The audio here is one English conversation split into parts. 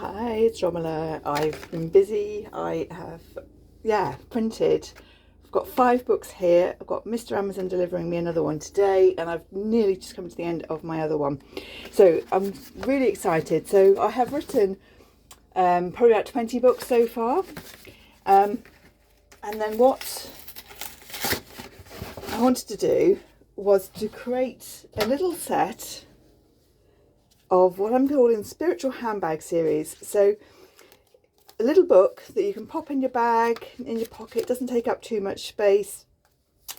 Hi, it's Romola. I've been busy. I have, printed. I've got 5 books here. I've got Mr. Amazon delivering me another one today, and I've nearly just come to the end of my other one. So I'm really excited. So I have written probably about 20 books so far. And then what I wanted to do was to create a little set of what I'm calling spiritual handbag series. So a little book that you can pop in your bag, in your pocket, doesn't take up too much space,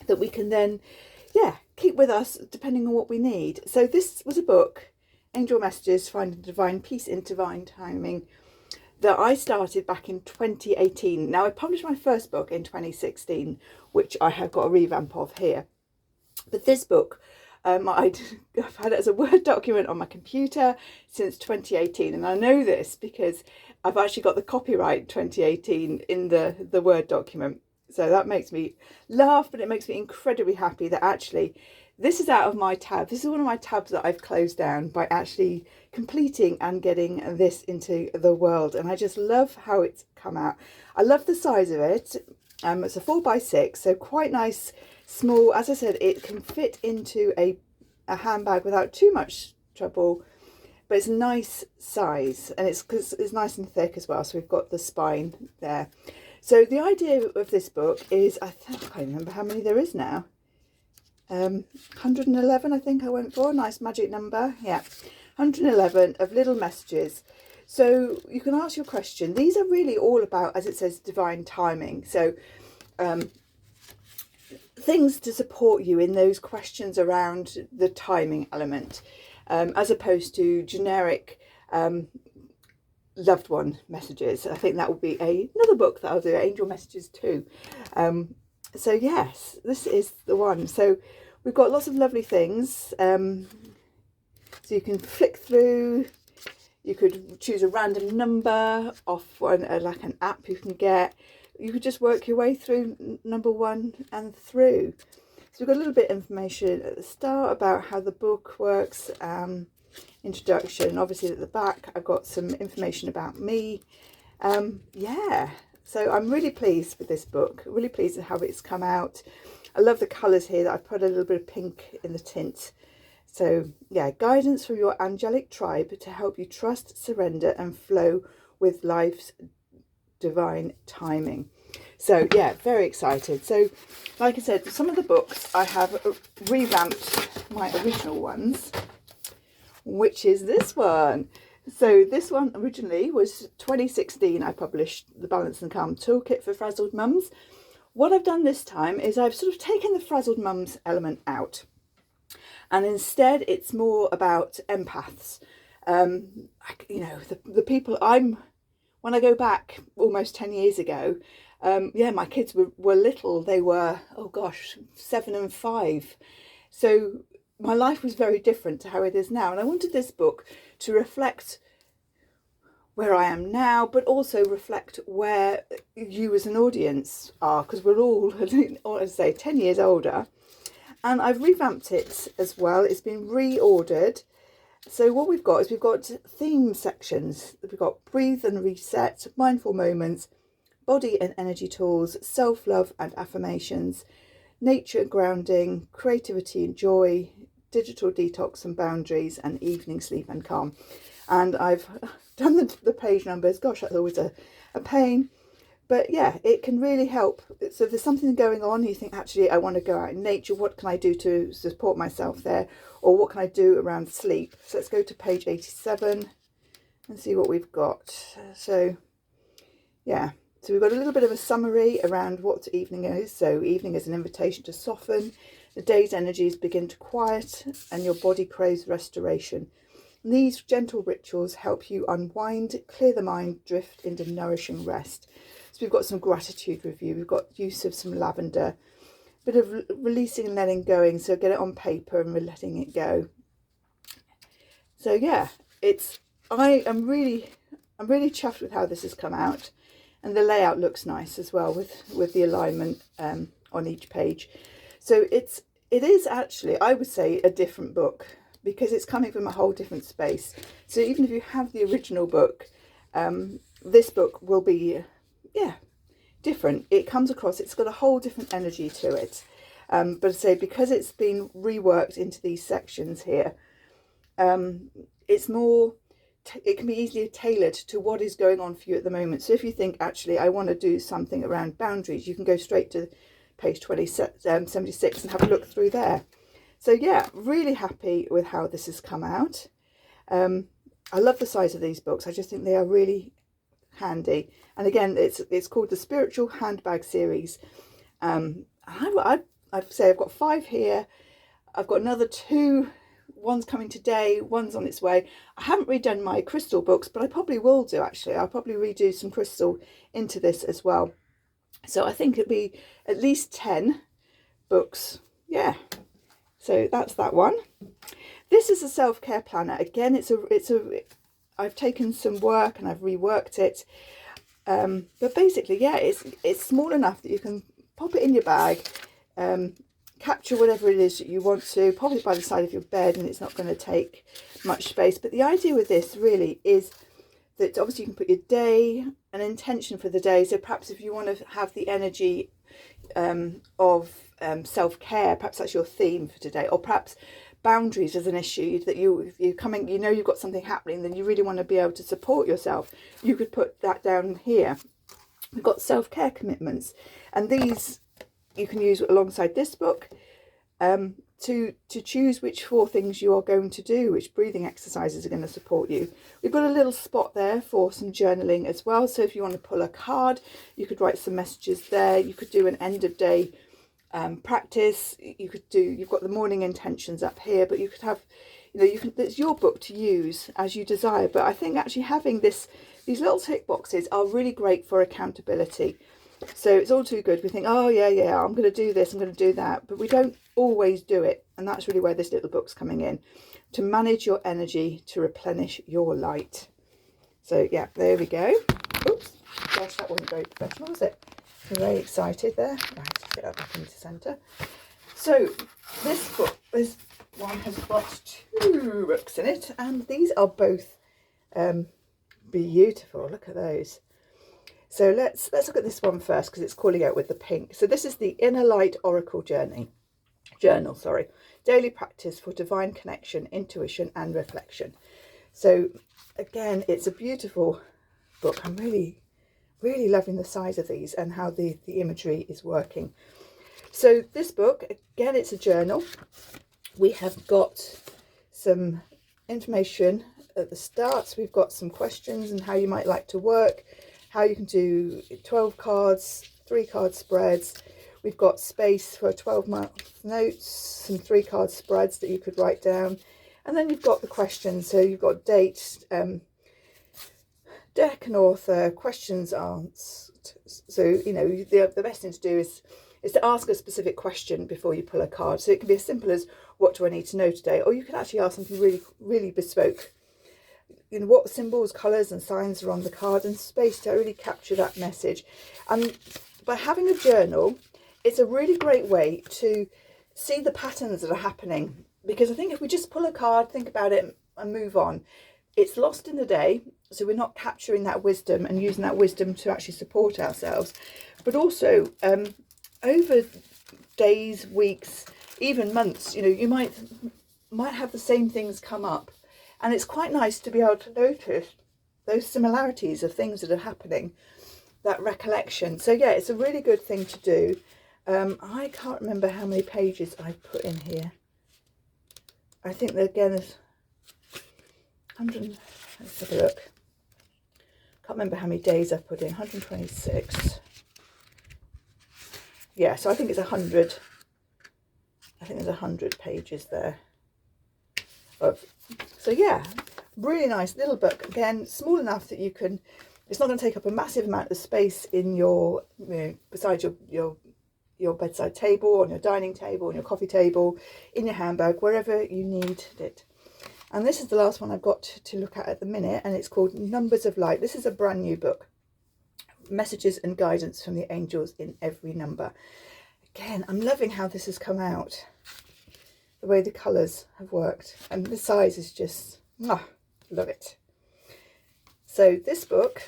that we can then keep with us depending on what we need. So this was a book, Angel Messages, Finding Divine Peace in Divine Timing, that I started back in 2018. Now I published my first book in 2016, which I have got a revamp of here. But this book, I've had it as a Word document on my computer since 2018. And I know this because I've actually got the copyright 2018 in the Word document. So that makes me laugh, but it makes me incredibly happy that actually this is out of my tab. This is one of my tabs that I've closed down by actually completing and getting this into the world. And I just love how it's come out. I love the size of it. It's a 4x6, so quite nice, small. As I said, it can fit into a handbag without too much trouble, but it's a nice size, and it's nice and thick as well. So we've got the spine there. So the idea of this book is, I can't remember how many there is now. 111, I think I went for. Nice magic number. Yeah, 111 of little messages. So you can ask your question. These are really all about, as it says, divine timing. So things to support you in those questions around the timing element, as opposed to generic loved one messages. I think that will be another book that I'll do, Angel Messages too. So yes, this is the one. So we've got lots of lovely things. So you can flick through. You could choose a random number off like an app you can get. You could just work your way through number 1 and through. So we've got a little bit of information at the start about how the book works, introduction. Obviously at the back I've got some information about me. So I'm really pleased with this book, really pleased with how it's come out. I love the colours here that I've put a little bit of pink in the tint. So yeah, guidance from your angelic tribe to help you trust, surrender and flow with life's divine timing. So yeah, very excited. So like I said, some of the books I have revamped my original ones, which is this one. So this one originally was 2016. I published the Balance and Calm Toolkit for Frazzled Mums. What I've done this time is I've sort of taken the Frazzled Mums element out, and instead it's more about empaths. The people when I go back almost 10 years ago, my kids were little. They were, 7 and 5. So my life was very different to how it is now. And I wanted this book to reflect where I am now, but also reflect where you as an audience are, because we're all, as I say, 10 years older. And I've revamped it as well. It's been reordered. So what we've got is we've got theme sections. We've got breathe and reset, mindful moments, body and energy tools, self-love and affirmations, nature grounding, creativity and joy, digital detox and boundaries, and evening sleep and calm. And I've done the page numbers. Gosh, that's always a pain. But yeah, it can really help. So if there's something going on, you think, actually, I want to go out in nature. What can I do to support myself there? Or what can I do around sleep? So let's go to page 87 and see what we've got. So yeah, so we've got a little bit of a summary around what evening is. So evening is an invitation to soften. The day's energies begin to quiet and your body craves restoration. These gentle rituals help you unwind, clear the mind, drift into nourishing rest. So we've got some gratitude review. We've got use of some lavender, bit of releasing and letting going. So get it on paper and we're letting it go. So yeah, I'm really chuffed with how this has come out, and the layout looks nice as well with the alignment on each page. So it is actually, I would say, a different book, because it's coming from a whole different space. So even if you have the original book, This book will be, yeah, different. It comes across, it's got a whole different energy to it. But I say, because it's been reworked into these sections here, it's more, it can be easily tailored to what is going on for you at the moment. So if you think, actually, I want to do something around boundaries, you can go straight to page 76 and have a look through there. So yeah, really happy with how this has come out. I love the size of these books. I just think they are really handy. And again, it's called the Spiritual Handbag series. I'd say I've got 5 here. I've got another 2. One's coming today, one's on its way. I haven't redone my crystal books, but I probably will do, actually. I'll probably redo some crystal into this as well. So I think it'll be at least 10 books. Yeah. So that's that one. This is a self-care planner. Again, I've taken some work and I've reworked it. But basically, yeah, it's small enough that you can pop it in your bag, capture whatever it is that you want to, pop it by the side of your bed, and it's not going to take much space. But the idea with this really is that obviously you can put your day, an intention for the day. So perhaps if you want to have the energy of self-care, perhaps that's your theme for today, or perhaps boundaries as an issue that you've got something happening, then you really want to be able to support yourself. You could put that down here. We've got self-care commitments, and these you can use alongside this book to choose which 4 things you are going to do, which breathing exercises are going to support you. We've got a little spot there for some journaling as well. So if you want to pull a card, you could write some messages there. You could do an end of day practice. You've got the morning intentions up here, but you could have, it's your book to use as you desire. But I think actually having these little tick boxes are really great for accountability. So it's all too good. We think, oh yeah, I'm going to do this, I'm going to do that, but we don't always do it. And that's really where this little book's coming in, to manage your energy, to replenish your light. So yeah, there we go. Oops, gosh, that wasn't very professional, was it? I'm very excited there. Right, let's get that back into centre. So this one has got 2 books in it, and these are both beautiful. Look at those. So let's look at this one first, because it's calling out with the pink. So this is the Inner Light Oracle Journal, daily practice for divine connection, intuition and reflection. So again, it's a beautiful book. I'm really loving the size of these and how the imagery is working. So this book, again, it's a journal. We have got some information at the start. So we've got some questions and how you might like to work, how you can do 12 cards, 3 card spreads. We've got space for 12-month notes, some 3 card spreads that you could write down. And then you've got the questions. So you've got date, deck and author, questions answered. So, the best thing to do is to ask a specific question before you pull a card. So it can be as simple as, what do I need to know today? Or you can actually ask something really, really bespoke. What symbols, colours and signs are on the card, and space to really capture that message. And by having a journal, it's a really great way to see the patterns that are happening. Because I think if we just pull a card, think about it and move on, it's lost in the day. So we're not capturing that wisdom and using that wisdom to actually support ourselves. But also over days, weeks, even months, you might have the same things come up. And it's quite nice to be able to notice those similarities of things that are happening, that recollection. So yeah, it's a really good thing to do. I can't remember how many pages I've put in here. I think that again is 100. Let's have a look. Can't remember how many days I've put in. 126. Yeah, so I think it's 100. I think there's 100 pages there. So yeah, really nice little book. Again, small enough that you can. It's not going to take up a massive amount of space in your, beside your bedside table, on your dining table, on your coffee table, in your handbag, wherever you need it. And this is the last one I've got to look at the minute, and it's called Numbers of Light. This is a brand new book. Messages and guidance from the angels in every number. Again, I'm loving how this has come out. The way the colours have worked, and the size is just, love it. So this book,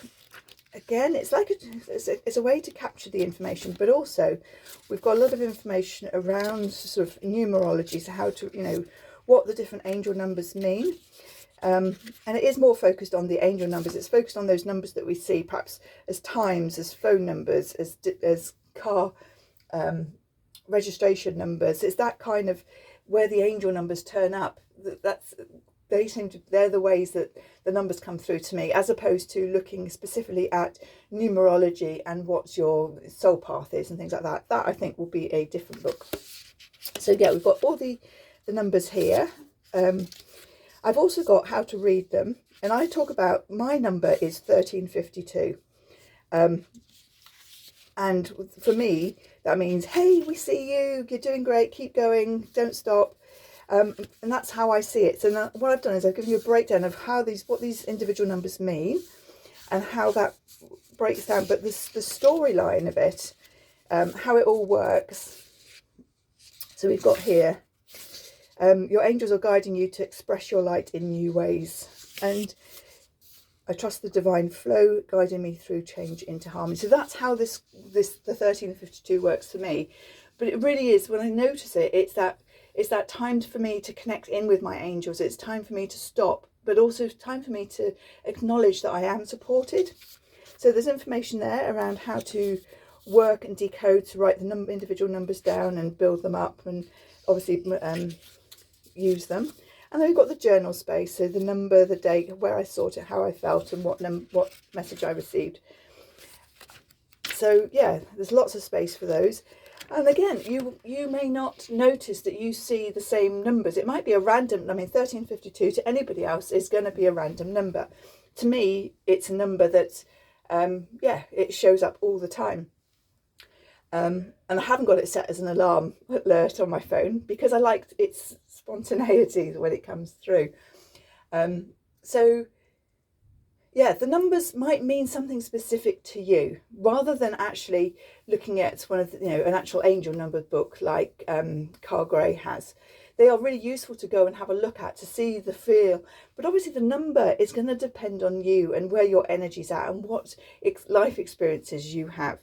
again, it's like it's a way to capture the information, but also we've got a lot of information around sort of numerology, so how to, you know, what the different angel numbers mean. And it is more focused on the angel numbers. It's focused on those numbers that we see perhaps as times, as phone numbers, as car registration numbers. It's that kind of where the angel numbers turn up. They're the ways that the numbers come through to me, as opposed to looking specifically at numerology and what your soul path is and things like that. That I think will be a different book. So yeah, we've got all the numbers here. I've also got how to read them, and I talk about my number is 1352. And for me, that means, hey, we see you, you're doing great, keep going, don't stop. And that's how I see it. So what I've done is I've given you a breakdown of how what these individual numbers mean and how that breaks down. But the storyline of it, how it all works. So we've got here, your angels are guiding you to express your light in new ways. And I trust the divine flow guiding me through change into harmony. So that's how the 1352 works for me. But it really is, when I notice it, it's that time for me to connect in with my angels. It's time for me to stop, but also time for me to acknowledge that I am supported. So there's information there around how to work and decode, to write the individual numbers down and build them up, and obviously use them. And then we've got the journal space, so the number, the date, where I saw it, how I felt, and what message I received. So yeah, there's lots of space for those. And again, you may not notice that you see the same numbers. It might be a random, I mean, 1352 to anybody else is going to be a random number. To me, it's a number that, yeah, it shows up all the time. And I haven't got it set as an alarm alert on my phone because I like its spontaneity when it comes through. So yeah, the numbers might mean something specific to you, rather than actually looking at one of the, an actual angel number book like Carl Gray has. They are really useful to go and have a look at, to see the feel. But obviously the number is going to depend on you and where your energy's at and what life experiences you have.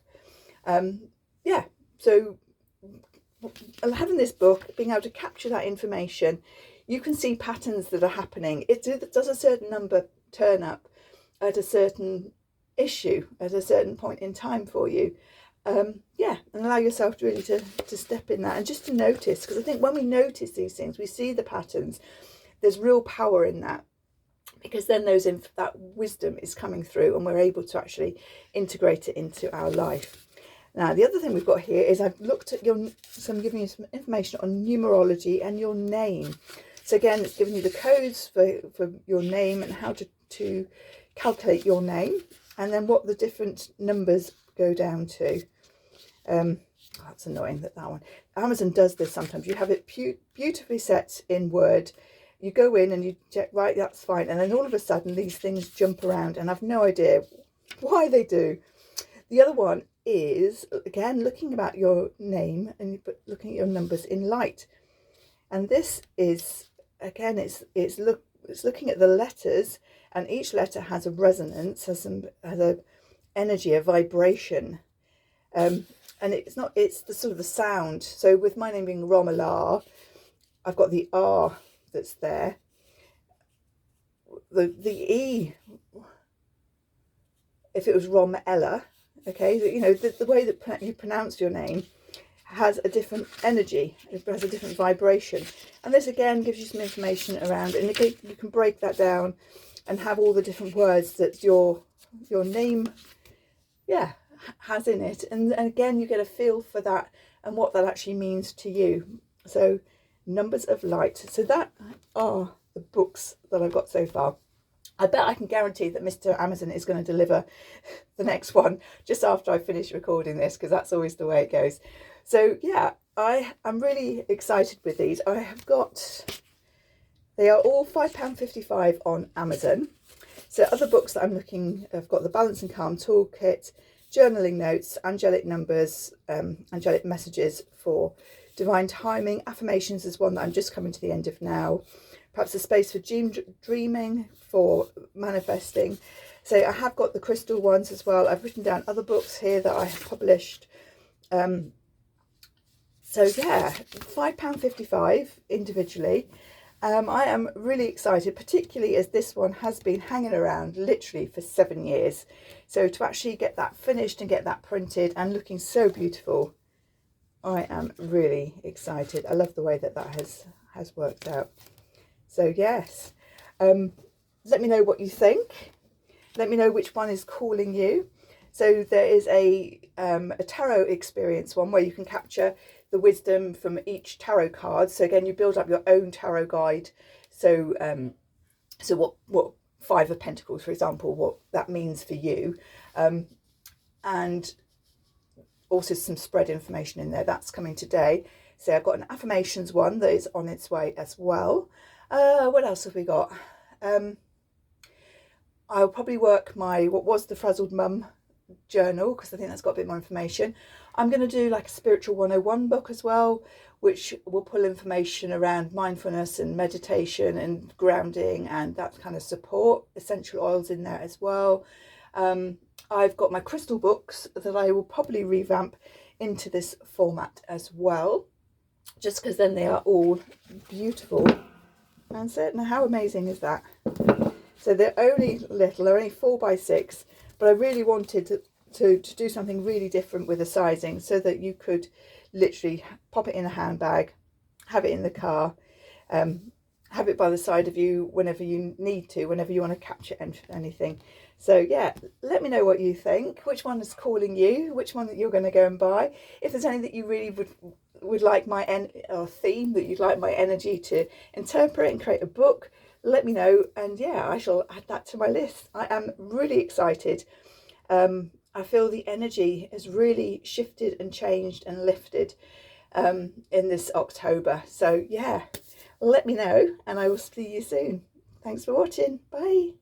Yeah, so having this book, being able to capture that information, you can see patterns that are happening. Does a certain number turn up at a certain issue at a certain point in time for you? Yeah, and allow yourself to really to step in that and just to notice, because I think when we notice these things, we see the patterns, there's real power in that, because then that wisdom is coming through and we're able to actually integrate it into our life. Now, the other thing we've got here is I've looked at I'm giving you some information on numerology and your name. So again, it's giving you the codes for your name and how to calculate your name, and then what the different numbers go down to. That's annoying that one. Amazon does this sometimes. You have it beautifully set in Word. You go in and you check, right, that's fine. And then all of a sudden these things jump around and I've no idea why they do. The other one is, again, looking about your name and looking at your numbers in light. And this is, again, it's looking at the letters, and each letter has a resonance, has a energy, a vibration. And it's the sort of the sound. So with my name being Romala, I've got the R that's there. The E, if it was Romella, okay, the way that you pronounce your name has a different energy, it has a different vibration. And this again gives you some information around, and you can break that down and have all the different words that your name, yeah, has in it. And again, you get a feel for that and what that actually means to you. So numbers of light. So that are the books that I've got so far. I bet I can guarantee that Mr. Amazon is going to deliver the next one just after I finish recording this, because that's always the way it goes. So yeah, I'm really excited with these. They are all £5.55 on Amazon. So other books that I'm looking, I've got the Balance and Calm Toolkit, Journaling Notes, Angelic Numbers, Angelic Messages for Divine Timing, Affirmations is one that I'm just coming to the end of now. Perhaps a space for dreaming, for manifesting. So I have got the crystal ones as well. I've written down other books here that I have published. So yeah, £5.55 individually. I am really excited, particularly as this one has been hanging around literally for 7 years. So to actually get that finished and get that printed and looking so beautiful, I am really excited. I love the way that that has worked out. So yes, let me know what you think. Let me know which one is calling you. So there is a tarot experience one where you can capture the wisdom from each tarot card. So again, you build up your own tarot guide. So so what Five of Pentacles, for example, what that means for you, and also some spread information in there. That's coming today. So I've got an affirmations one that is on its way as well. What else have we got? I'll probably work my What Was the Frazzled Mum journal, because I think that's got a bit more information. I'm going to do like a spiritual 101 book as well, which will pull information around mindfulness and meditation and grounding and that kind of support, essential oils in there as well. I've got my crystal books that I will probably revamp into this format as well, just because then they are all beautiful. And so now, how amazing is that? So they're only little, they're only 4x6, but I really wanted to do something really different with the sizing so that you could literally pop it in a handbag, have it in the car, have it by the side of you whenever you need to, whenever you want to capture anything. So yeah, let me know what you think, which one is calling you, which one that you're going to go and buy. If there's any that you really would like my theme that you'd like my energy to interpret and create a book, let me know, and yeah, I shall add that to my list. I am really excited. I feel the energy has really shifted and changed and lifted in this October. So yeah, let me know and I will see you soon. Thanks for watching. Bye.